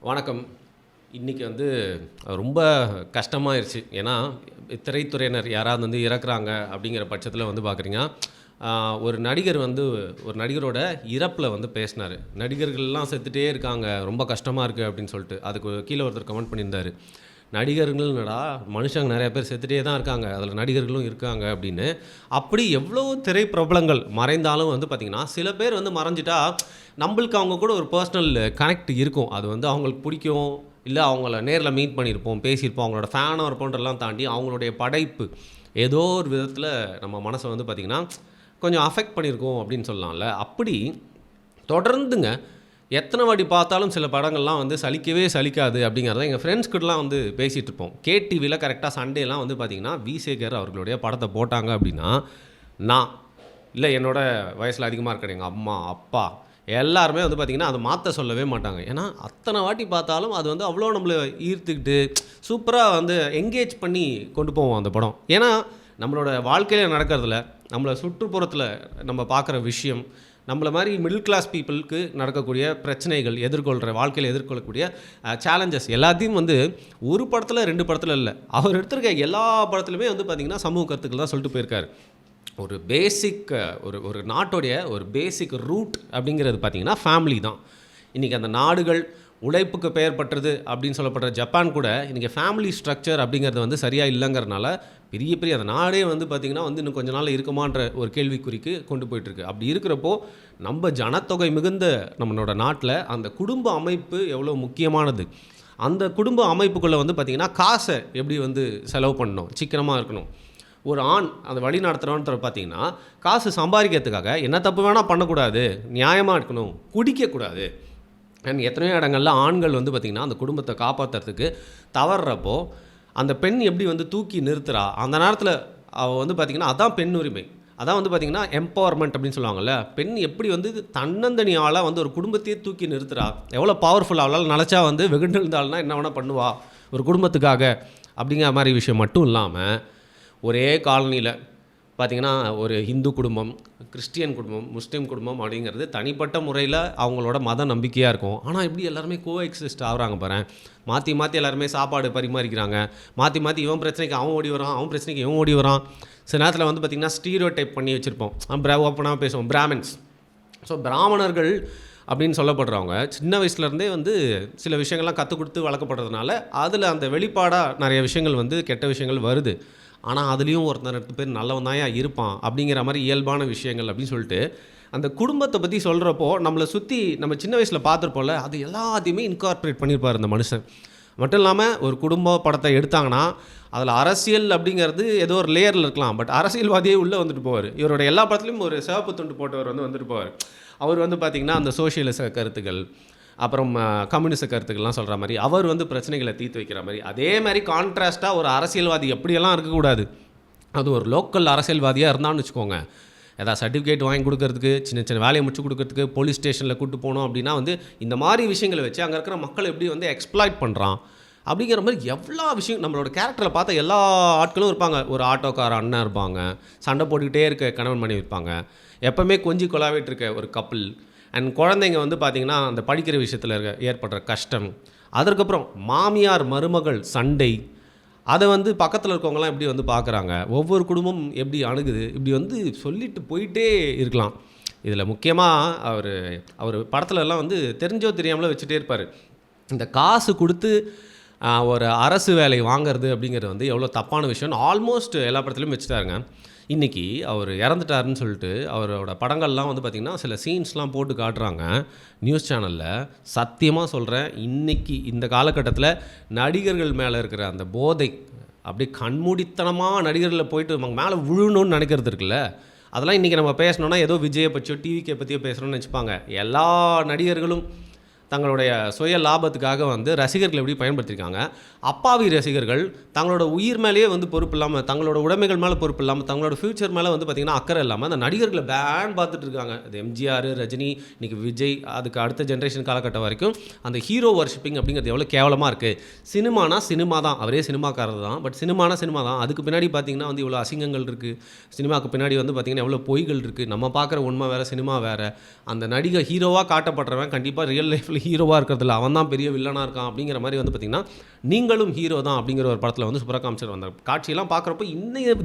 வணக்கம். இன்றைக்கி ரொம்ப கஷ்டமாயிருச்சு. ஏன்னா திரைத்துறையினர் யாராவது இறக்குறாங்க அப்படிங்கிற பட்சத்தில் பார்க்குறீங்க, ஒரு நடிகர் ஒரு நடிகரோட இறப்பில் பேசினார். நடிகர்கள்லாம் செத்துட்டே இருக்காங்க, ரொம்ப கஷ்டமாக இருக்குது அப்படின்னு சொல்லிட்டு. அதுக்கு கீழே ஒருத்தர் கமெண்ட் பண்ணியிருந்தார், நடிகர்கள்னடா மனுஷங்க நிறைய பேர் செத்துட்டே தான் இருக்காங்க, அதில் நடிகர்களும் இருக்காங்க அப்படின்னு. அப்படி எவ்வளோ திரை பிரபலங்கள் மறைந்தாலும் பார்த்திங்கன்னா சில பேர் மறைஞ்சிட்டா நம்மளுக்கு அவங்க கூட ஒரு பர்சனல் கனெக்ட் இருக்கும். அது அவங்களுக்கு பிடிக்கும், இல்லை அவங்கள நேரில் மீட் பண்ணியிருப்போம், பேசியிருப்போம், அவங்களோட ஃபேனாக இருப்போன்றெல்லாம் தாண்டி அவங்களுடைய படைப்பு ஏதோ ஒரு விதத்தில் நம்ம மனசை பார்த்திங்கன்னா கொஞ்சம் அஃபெக்ட் பண்ணியிருக்கோம் அப்படின்னு சொல்லலாம்ல. அப்படி தொடர்ந்துங்க எத்தனை வாட்டி பார்த்தாலும் சில படங்கள்லாம் சலிக்கவே சலிக்காது அப்படிங்கிறத எங்கள் ஃப்ரெண்ட்ஸ்கிட்டலாம் பேசிகிட்டு இருப்போம். கேடிவியில் கரெக்டாக சண்டேலாம் பார்த்திங்கன்னா விசேகர் அவர்களுடைய படத்தை போட்டாங்க அப்படின்னா, நான் இல்லை என்னோடய வயசில் அதிகமாக இருக்கிற எங்கள் அம்மா அப்பா எல்லாருமே பார்த்திங்கன்னா அதை மாற்ற சொல்லவே மாட்டாங்க. ஏன்னா அத்தனை வாட்டி பார்த்தாலும் அது அவ்வளோ நம்மளை ஈர்த்துக்கிட்டு சூப்பராக என்கேஜ் பண்ணி கொண்டு போவோம் அந்த படம். ஏன்னா நம்மளோட வாழ்க்கையில் நடக்கிறதுல, நம்மளை சுற்றுப்புறத்தில் நம்ம பார்க்குற விஷயம், நம்மளை மாதிரி மிடில் கிளாஸ் பீப்புளுக்கு நடக்கக்கூடிய பிரச்சனைகள், வாழ்க்கையில் எதிர்கொள்ளக்கூடிய சேலஞ்சஸ் எல்லாத்தையும் ஒரு படத்தில் 2 படத்தில் இல்லை, அவர் எடுத்திருக்க எல்லா படத்துலையுமே பார்த்திங்கன்னா சமூக கருத்துக்கள் தான் சொல்லிட்டு போயிருக்காரு. ஒரு பேசிக் ஒரு நாட்டோடைய ஒரு பேசிக் ரூட் அப்படிங்கிறது பார்த்திங்கன்னா ஃபேமிலி தான். இன்றைக்கி அந்த நாடுகள் உழைப்புக்கு பெயர் பட்டது அப்படின்னு சொல்லப்படுற ஜப்பான் கூட இன்றைக்கி ஃபேமிலி ஸ்ட்ரக்சர் அப்படிங்கிறது சரியாக இல்லைங்கிறதுனால பெரிய அந்த நாடே பார்த்திங்கன்னா இன்னும் கொஞ்ச நாள் இருக்குமான்ற ஒரு கேள்விக்குறிக்கு கொண்டு போயிட்டுருக்கு. அப்படி இருக்கிறப்போ நம்ம ஜனத்தொகை மிகுந்த நம்மளோட நாட்டில் அந்த குடும்ப அமைப்பு எவ்வளோ முக்கியமானது. அந்த குடும்ப அமைப்புக்குள்ளே பார்த்திங்கன்னா காசை எப்படி செலவு பண்ணணும், சிக்கனமாக இருக்கணும். ஒரு ஆண் அந்த வழி நடத்துகிறோன்ற பார்த்திங்கன்னா காசு சம்பாதிக்கிறதுக்காக என்ன தப்பு வேணால் பண்ணக்கூடாது, நியாயமாக இருக்கணும், குடிக்கக்கூடாது. அண்ட் எத்தனையோ இடங்கள்ல ஆண்கள் பார்த்திங்கன்னா அந்த குடும்பத்தை காப்பாற்றுறதுக்கு தவறுறப்போ அந்த பெண் எப்படி தூக்கி நிறுத்துகிறா, அந்த நேரத்தில் அவள் பார்த்திங்கன்னா அதான் பெண் உரிமை, அதான் பார்த்திங்கன்னா எம்பவர்மெண்ட் அப்படின்னு சொல்லுவாங்கள்ல. பெண் எப்படி தன்னந்தனி ஆளாக ஒரு குடும்பத்தையே தூக்கி நிறுத்துகிறா, எவ்வளோ பவர்ஃபுல்லாக அவளால் நினச்சா வெகுண்டு இருந்தால்னா என்ன வேணால் பண்ணுவா ஒரு குடும்பத்துக்காக அப்படிங்கிற மாதிரி விஷயம் மட்டும் இல்லாமல், ஒரே காலனியில் பார்த்திங்கன்னா ஒரு ஹிந்து குடும்பம், கிறிஸ்டியன் குடும்பம், முஸ்லீம் குடும்பம் அப்படிங்கிறது தனிப்பட்ட முறையில் அவங்களோட மத நம்பிக்கையாக இருக்கும். ஆனால் எப்படி எல்லாருமே கோஎக்ஸிஸ்ட் ஆகுறாங்க பாரு, மாற்றி எல்லாருமே சாப்பாடு பரிமாறிக்கிறாங்க, மாற்றி இவன் பிரச்சனைக்கு அவன் ஓடி வரான், அவன் பிரச்சனைக்கு இவன் ஓடி வரான். சில நேரத்தில் பார்த்திங்கன்னா ஸ்டீரியோ டைப் பண்ணி வச்சுருப்போம், ஓப்பனாக பேசுவோம் பிராமின்ஸ். ஸோ பிராமணர்கள் அப்படின்னு சொல்லப்படுறவங்க சின்ன வயசுலேருந்தே சில விஷயங்கள்லாம் கற்றுக் கொடுத்து வளர்க்கப்படுறதுனால அதில் அந்த வெளிப்பாடாக நிறைய விஷயங்கள் கெட்ட விஷயங்கள் வருது. ஆனால் அதுலேயும் ஒருத்தர் 2 பேர் நல்லவன் தான் இருப்பான் அப்படிங்கிற மாதிரி இயல்பான விஷயங்கள் அப்படின்னு சொல்லிட்டு அந்த குடும்பத்தை பற்றி சொல்கிறப்போ நம்மளை சுற்றி நம்ம சின்ன வயசில் பார்த்துருப்போம்ல, அது எல்லாத்தையுமே இன்கார்பரேட் பண்ணியிருப்பார் அந்த மனுஷன். மட்டும் இல்லாமல் ஒரு குடும்ப படத்தை எடுத்தாங்கன்னா அதில் அரசியல் அப்படிங்கிறது ஏதோ ஒரு லேயரில் இருக்கலாம், பட் அரசியல்வாதியே உள்ளே வந்துட்டு போவார். இவரோட எல்லா படத்துலையும் ஒரு சிவப்பு துண்டு போட்டவர் வந்துட்டு போவார். அவர் பார்த்திங்கன்னா அந்த சோஷியலிச கருத்துக்கள், அப்புறம் கம்யூனிச கருத்துக்கள்லாம் சொல்கிற மாதிரி அவர் பிரச்சனைகளை தீர்த்து வைக்கிற மாதிரி. அதே மாதிரி கான்ட்ராஸ்ட்டாக ஒரு அரசியல்வாதி எப்படியெல்லாம் இருக்கக்கூடாது, அது ஒரு லோக்கல் அரசியல்வாதியாக இருந்தான்னு வச்சுக்கோங்க, ஏதாவது சர்டிஃபிகேட் வாங்கி கொடுக்கறதுக்கு, சின்ன வேலையை முடிச்சு கொடுக்கறதுக்கு, போலீஸ் ஸ்டேஷனில் கூப்பிட்டு போனோம் அப்படின்னா இந்த மாதிரி விஷயங்களை வச்சு அங்கே இருக்கிற மக்கள் எப்படி எக்ஸ்ப்ளாய்ட் பண்ணுறான் அப்படிங்கிற மாதிரி எவ்வளோ விஷயம் நம்மளோட கேரக்டரில் பார்த்தா எல்லா ஆட்களும் இருப்பாங்க. ஒரு ஆட்டோக்கார அண்ணன் இருப்பாங்க, சண்டை போட்டுக்கிட்டே இருக்க கணவன் மனைவி இருப்பாங்க, எப்போவுமே கொஞ்சி கொலாவிட்டு இருக்க ஒரு கப்பிள், அண்ட் குழந்தைங்க பார்த்திங்கன்னா அந்த படிக்கிற விஷயத்தில் ஏற்படுற கஷ்டம், அதற்கப்புறம் மாமியார் மருமகள் சண்டை, அதை பக்கத்தில் இருக்கவங்களாம் எப்படி பார்க்குறாங்க, ஒவ்வொரு குடும்பம் எப்படி அணுகுது, இப்படி சொல்லிட்டு போயிட்டே இருக்கலாம். இதில் முக்கியமாக அவர் படத்துலலாம் தெரிஞ்சோ தெரியாமலோ வச்சுட்டே இருப்பார். இந்த காசு கொடுத்து ஒரு அரசு வேலை வாங்கிறது அப்படிங்கிறது எவ்வளோ தப்பான விஷயம்னு ஆல்மோஸ்ட் எல்லா படத்துலையும் வச்சுட்டாருங்க. இன்றைக்கி அவர் இறந்துட்டாருன்னு சொல்லிட்டு அவரோட படங்கள்லாம் பார்த்திங்கன்னா சில சீன்ஸ்லாம் போட்டு காட்டுறாங்க நியூஸ் சேனலில். சத்தியமாக சொல்கிறேன், இன்றைக்கி இந்த காலகட்டத்தில் நடிகர்கள் மேலே இருக்கிற அந்த போதை அப்படியே கண்மூடித்தனமாக நடிகர்களில் போயிட்டு அவங்க மேலே விழணும்னு நினைக்கிறது இருக்குல்ல, அதெல்லாம் இன்றைக்கி நம்ம பேசணுன்னா ஏதோ விஜயை பற்றியோ டிவிக்கை பற்றியோ பேசுகிறோன்னு வச்சுப்பாங்க. எல்லா நடிகர்களும் தங்களுடைய சுய லாபத்துக்காக ரசிகர்கள் எப்படி பயன்படுத்தியிருக்காங்க. அப்பாவி ரசிகர்கள் தங்களோட உயிர் மேலேயே பொறுப்பு இல்லாமல், தங்களோட உடைமைகள் மேலே பொறுப்பு இல்லாமல், தங்களோட ஃப்யூச்சர் மேலே பார்த்திங்கன்னா அக்கறை இல்லாமல் அந்த நடிகர்களை பேன் பார்த்துட்டு இருக்காங்க. அது எம்ஜிஆர், ரஜினி, இன்றைக்கி விஜய், அதுக்கு அடுத்த ஜென்ரேஷன் காலகட்டம் வரைக்கும் அந்த ஹீரோ வர்ஷிப்பிங் அப்படிங்கிறது எவ்வளோ கேவலமாக இருக்குது. சினிமானா சினிமா தான், அவரே சினிமாக்காரர் தான், பட் சினிமானா சினிமா தான், அதுக்கு பின்னாடி பார்த்திங்கன்னா இவ்வளோ அசிங்கங்கள் இருக்குது. சினிமாவுக்கு பின்னாடி பார்த்திங்கன்னா எவ்வளோ பொய்கள் இருக்குது. நம்ம பார்க்குற உண்மை வேறு, சினிமா வேறு. அந்த நடிகை ஹீரோவாக காட்டப்படுறவன் கண்டிப்பாக ரியல் லைஃப்பில் படத்தில் ஹீரோவாக இருக்கிறதுல அவன் தான் பெரிய வில்லனாக இருக்கான் அப்படிங்கிற மாதிரி வந்து பார்த்திங்கன்னா நீங்களும் ஹீரோ தான் அப்படிங்கிற ஒரு படத்தில் வந்து சூப்பராக காமிச்சிட்டு வந்தார். காட்சியெல்லாம் பார்க்குறப்போ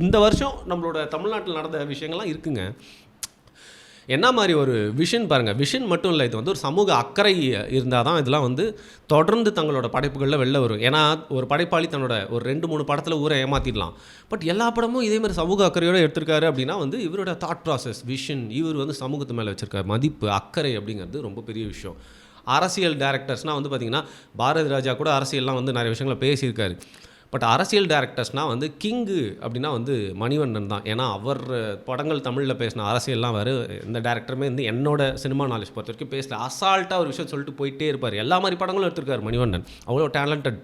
இந்த வருஷம் நம்மளோட தமிழ்நாட்டில் நடந்த விஷயங்கள்லாம் இருக்குங்க. என்ன மாதிரி ஒரு விஷன் பாருங்கள். விஷன் மட்டும் இல்லை, இது வந்து ஒரு சமூக அக்கறை இருந்தால் தான் இதெல்லாம் வந்து தொடர்ந்து தங்களோட படைப்புகளில் வெளில வரும். ஏன்னா ஒரு படைப்பாளி தன்னோட ஒரு 2-3 படத்தில் ஊரை ஏமாற்றிடலாம். பட் எல்லா படமும் இதே மாதிரி சமூக அக்கறையோடு எடுத்திருக்காரு அப்படின்னா வந்து இவரோட தாட் ப்ராசஸ், விஷன், இவர் வந்து சமூகத்து மேலே வச்சுருக்க மதிப்பு, அக்கறை அப்படிங்கிறது ரொம்ப பெரிய விஷயம். அரசியல் டேரக்டர்ஸ்னால் வந்து பார்த்திங்கன்னா பாரதி ராஜா கூட அரசியல்லாம் வந்து நிறைய விஷயங்களை பேசியிருக்காரு. பட் அரசியல் டேரக்டர்ஸ்னால் வந்து கிங்கு அப்படின்னா வந்து மணிவண்ணன் தான். ஏன்னா அவர் படங்கள் தமிழில் பேசின அரசியல்லாம் வேறு எந்த டேரக்டருமே வந்து என்னோட சினிமா நாலேஜ் பொறுத்த வரைக்கும் பேசல. அசால்ட்டாக ஒரு விஷயம் சொல்லிட்டு போயிட்டே இருப்பார். எல்லா மாதிரி படங்களும் எடுத்திருக்காரு மணிவண்ணன், அவ்வளோ டேலண்டட்.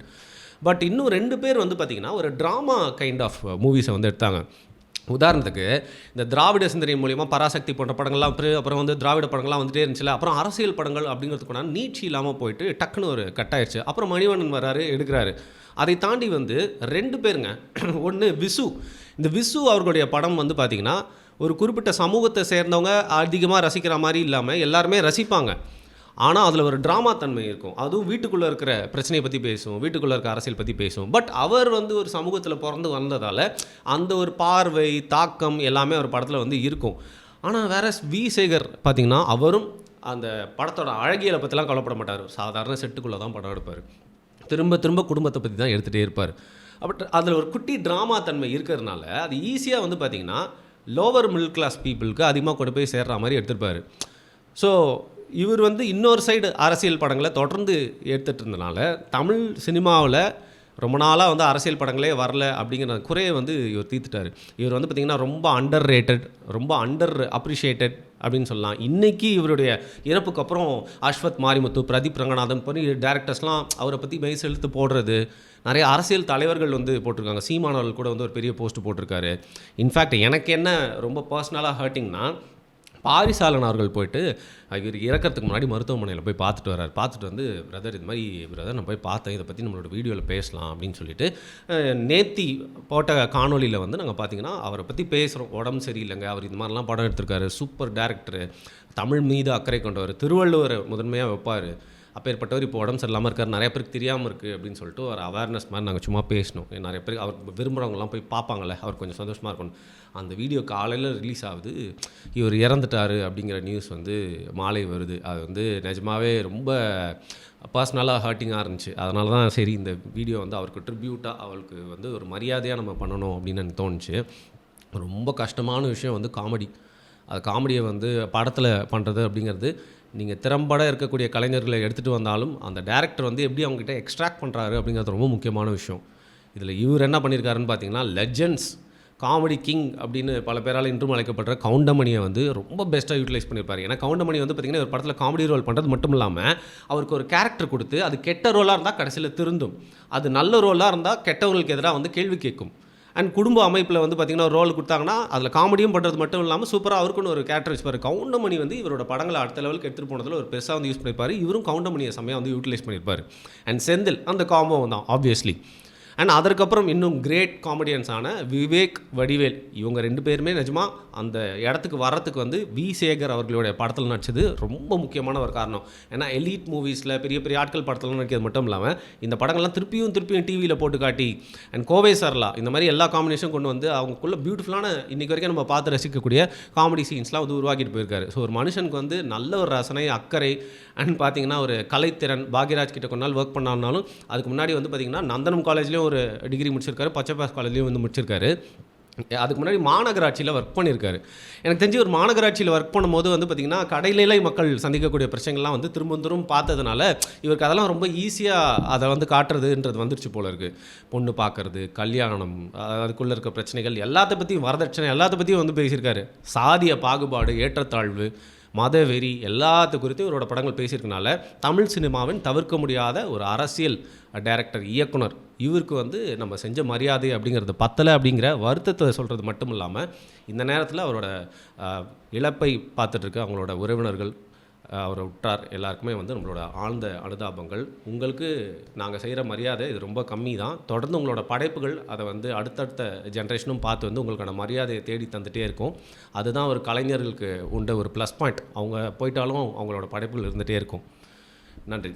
பட் இன்னும் 2 பேர் வந்து பார்த்திங்கன்னா ஒரு ட்ராமா கைண்ட் ஆஃப் மூவிஸை வந்து எடுத்தாங்க. உதாரணத்துக்கு இந்த திராவிட சிந்தனை மூலிமா பராசக்தி போன்ற படங்கள்லாம் அப்புறம் வந்து திராவிட படங்கள்லாம் வந்துட்டே இருந்துச்சுல. அப்புறம் அரசியல் படங்கள் அப்படிங்கிறதுக்கு நீட்சி இல்லாமல் போயிட்டு டக்குன்னு ஒரு கட்டாயிடுச்சு. அப்புறம் மணிவண்ணன் வராரு, எடுக்கிறாரு. அதை தாண்டி வந்து 2 பேருங்க. ஒன்று விசு. இந்த விசு அவர்களுடைய படம் வந்து பார்த்திங்கன்னா ஒரு குறிப்பிட்ட சமூகத்தை சேர்ந்தவங்க அதிகமாக ரசிக்கிற மாதிரி இல்லாமல் எல்லாருமே ரசிப்பாங்க. ஆனால் அதில் ஒரு ட்ராமா தன்மை இருக்கும். அதுவும் வீட்டுக்குள்ளே இருக்கிற பிரச்சனையை பற்றி பேசும், வீட்டுக்குள்ளே இருக்க அரசியல் பற்றி பேசும். பட் அவர் வந்து ஒரு சமூகத்தில் பிறந்து வந்ததால் அந்த ஒரு பார்வை, தாக்கம் எல்லாமே அவர் படத்தில் வந்து இருக்கும். ஆனால் வேற வி சேகர் பார்த்திங்கன்னா அவரும் அந்த படத்தோட அழகியலை பற்றிலாம் கவலைப்பட மாட்டார். சாதாரண செட்டுக்குள்ளே தான் படம் எடுப்பார். திரும்ப திரும்ப குடும்பத்தை பற்றி தான் எடுத்துகிட்டே இருப்பார். பட் அதில் ஒரு குட்டி ட்ராமா தன்மை இருக்கிறதுனால அது ஈஸியாக வந்து பார்த்திங்கன்னா லோவர் மிடில் கிளாஸ் பீப்புளுக்கு அதிகமாக கொண்டு போய் சேர்ற மாதிரி எடுத்துருப்பார். ஸோ இவர் வந்து இன்னொரு சைடு அரசியல் படங்களை தொடர்ந்து எடுத்துகிட்டு இருந்தனால தமிழ் சினிமாவில் ரொம்ப நாளாக வந்து அரசியல் படங்களே வரல அப்படிங்கிற குறையை வந்து இவர் தீர்த்துட்டார். இவர் வந்து பார்த்திங்கன்னா ரொம்ப அண்டர் ரேட்டட், ரொம்ப அண்டர் அப்ரிஷியேட்டட் அப்படின்னு சொல்லலாம். இன்றைக்கி இவருடைய இறப்புக்கு அப்புறம் அஸ்வத் மாரிமுத்து, பிரதீப் ரங்கநாதன் போய் டேரக்டர்ஸ்லாம் அவரை பற்றி மெய் செலுத்து போடுறது, நிறைய அரசியல் தலைவர்கள் வந்து போட்டிருக்காங்க. சீமானவர்கள் கூட வந்து ஒரு பெரிய போஸ்ட் போட்டிருக்காரு. இன்ஃபேக்ட் எனக்கு என்ன ரொம்ப பர்சனலாக ஹர்ட்டிங்னா பாரிசாலன் அவர்கள் போயிட்டு இவர் இறக்கிறதுக்கு முன்னாடி மருத்துவமனையில் போய் பார்த்துட்டு வர்றார். பார்த்துட்டு வந்து பிரதர் இது மாதிரி பிரதர் நான் போய் பார்த்தேன், இதை பற்றி நம்மளோட வீடியோவில் பேசலாம் அப்படின்னு சொல்லிட்டு நேத்தி போட்ட காணொலியில் வந்து நாங்கள் பார்த்தீங்கன்னா அவரை பற்றி பேசுகிறோம். உடம்பு சரியில்லைங்க, அவர் இது மாதிரிலாம் படம் எடுத்திருக்காரு, சூப்பர் டேரக்டரு, தமிழ் மீது அக்கறை கொண்டவர், திருவள்ளுவர் முதன்மையாக வைப்பார், அப்பேற்பட்டவர் இப்போ உடம்பு சரியில்லாமல் இருக்கார், நிறைய பேருக்கு தெரியாமல் இருக்குது அப்படின்னு சொல்லிட்டு ஒரு அவேர்னஸ் மாதிரி நாங்கள் சும்மா பேசணும். நிறைய பேருக்கு அவர் விரும்புகிறவங்களாம் போய் பார்ப்பாங்கள்ல, அவர் கொஞ்சம் சந்தோஷமாக இருக்கணும். அந்த வீடியோ காலையில் ரிலீஸ் ஆகுது, இவர் இறந்துட்டார் அப்படிங்கிற நியூஸ் வந்து மாலை வருது. அது வந்து நிஜமாகவே ரொம்ப பர்சனலாக ஹர்ட்டிங்காக இருந்துச்சு. அதனால தான் சரி இந்த வீடியோ வந்து அவருக்கு ட்ரிபியூட்டாக, அவருக்கு வந்து ஒரு மரியாதையாக நம்ம பண்ணணும் அப்படின்னு எனக்கு தோணுச்சு. ரொம்ப கஷ்டமான விஷயம் வந்து காமெடி. அது காமெடியை வந்து படத்தில் பண்ணுறது அப்படிங்கிறது நீங்கள் திறம்பட இருக்கக்கூடிய கலைஞர்களை எடுத்துகிட்டு வந்தாலும் அந்த டேரக்டர் வந்து எப்படி அவங்ககிட்ட எக்ஸ்ட்ராக்ட் பண்ணுறாரு அப்படிங்கிறது ரொம்ப முக்கியமான விஷயம். இதில் இவர் என்ன பண்ணியிருக்காருன்னு பார்த்தீங்கன்னா லெஜெண்ட்ஸ், காமெடி கிங் அப்படின்னு பல பேரால் இன்றும் அழைக்கப்படுற கவுண்டமணியை வந்து ரொம்ப பெஸ்ட்டாக யூட்டிலைஸ் பண்ணியிருப்பார். ஏன்னா கவுண்டமணி வந்து பார்த்திங்கன்னா ஒரு படத்தில் காமெடி ரோல் பண்ணுறது மட்டும் இல்லாமல் அவருக்கு ஒரு கேரக்டர் கொடுத்து அது கெட்ட ரோலாக இருந்தால் கடைசியில் திருந்தும், அது நல்ல ரோலாக இருந்தால் கெட்டவர்களுக்கு எதிராக வந்து கேள்வி கேட்கும். அண்ட் குடும்ப அமைப்பில் வந்து பார்த்திங்கன்னா ஒரு ரோல் கொடுத்தாங்கன்னா அதில் காமெடியும் பண்ணுறது மட்டும் இல்லாமல் சூப்பராக அவருக்குன்னு ஒரு கேரக்டர் வச்சுப்பார். கவுண்டமணி வந்து இவரோட படங்களை அடுத்த லெவலுக்கு எடுத்துகிட்டு போனதில் ஒரு பெருசாக வந்து யூஸ் பண்ணியிருப்பார். இவரும் கவுண்டமணியை செம்மையாக வந்து யூட்டிலைஸ் பண்ணியிருப்பார். அண்ட் செந்தில் அந்த காம்போ தான் ஆப்வியஸ்லி. அண்ட் அதற்கப்புறம் இன்னும் கிரேட் காமெடியன்ஸான விவேக், வடிவேல், இவங்க 2 பேருமே நிஜமாக அந்த இடத்துக்கு வர்றதுக்கு வந்து வி சேகர் அவர்களுடைய படத்தில் நடிச்சது ரொம்ப முக்கியமான ஒரு காரணம். ஏன்னா எலீட் மூவிஸில் பெரிய பெரிய ஆட்கள் படத்தில் நடிக்கிறது மட்டும் இல்லாமல் இந்த படங்கள்லாம் திருப்பியும் டிவியில் போட்டு காட்டி அண்ட் கோவை சர்லா இந்த மாதிரி எல்லா காம்பினேஷன் கொண்டு வந்து அவங்களுக்குள்ள பியூட்டிஃபுல்லான இன்றைக்கி வரைக்கும் நம்ம பார்த்து ரசிக்கக்கூடிய காமெடி சீன்ஸ்லாம் வந்து உருவாக்கிட்டு போயிருக்காரு. ஸோ ஒரு மனுஷனுக்கு வந்து நல்ல ஒரு ரசனை, அக்கறை அண்ட் பார்த்திங்கன்னா ஒரு கலைத்திறன். பாக்யராஜ் கிட்ட கொஞ்ச நாள் ஒர்க் பண்ணாலும் அதுக்கு முன்னாடி வந்து பார்த்திங்கன்னா நந்தனம் காலேஜ்லேயும் ஒரு டிகிரி முடிச்சிருக்காரு, பச்சைப்பாஸ் காலேஜ்லேயும் வந்து முடிச்சிருக்காரு. அதுக்கு முன்னாடி மாநகராட்சியில் ஒர்க் பண்ணியிருக்காரு. எனக்கு தெரிஞ்சு ஒரு மாநகராட்சியில் ஒர்க் பண்ணும்போது வந்து பார்த்திங்கன்னா கடைநிலை மக்கள் சந்திக்கக்கூடிய பிரச்சனைகள்லாம் வந்து திரும்ப பார்த்ததுனால இவருக்கு அதெல்லாம் ரொம்ப ஈஸியாக அதை வந்து காட்டுறதுன்றது வந்துருச்சு போல இருக்குது. பொண்ணு பார்க்குறது, கல்யாணம், அதுக்குள்ளே இருக்க பிரச்சனைகள் எல்லாத்த பற்றியும், வரதட்சணை எல்லாத்த பற்றியும் வந்து பேசியிருக்காரு. சாதிய பாகுபாடு, ஏற்றத்தாழ்வு, மதவெறி எல்லாத்து குறித்தும் இவரோட படங்கள் பேசியிருக்கனால தமிழ் சினிமாவின் தவிர்க்க முடியாத ஒரு அரசியல் டைரக்டர், இயக்குனர், இவருக்கு வந்து நம்ம செஞ்ச மரியாதை அப்படிங்கிறது பத்தலை அப்படிங்கிற வருத்தத்தை சொல்கிறது மட்டும் இல்லாமல் இந்த நேரத்தில் அவரோட இழப்பை பார்த்துட்ருக்க அவங்களோட உறவினர்கள், அவரை உற்றார் எல்லாருக்குமே வந்து நம்மளோட ஆழ்ந்த அனுதாபங்கள். உங்களுக்கு நாங்கள் செய்கிற மரியாதை இது ரொம்ப கம்மி தான். தொடர்ந்து உங்களோட படைப்புகள் அதை வந்து அடுத்தடுத்த ஜென்ரேஷனும் பார்த்து வந்து உங்களுக்கான மரியாதையை தேடி தந்துகிட்டே இருக்கும். அதுதான் ஒரு கலைஞர்களுக்கு உண்ட ஒரு ப்ளஸ் பாயிண்ட். அவங்க போயிட்டாலும் அவங்களோட படைப்புகள் இருந்துகிட்டே இருக்கும். நன்றி.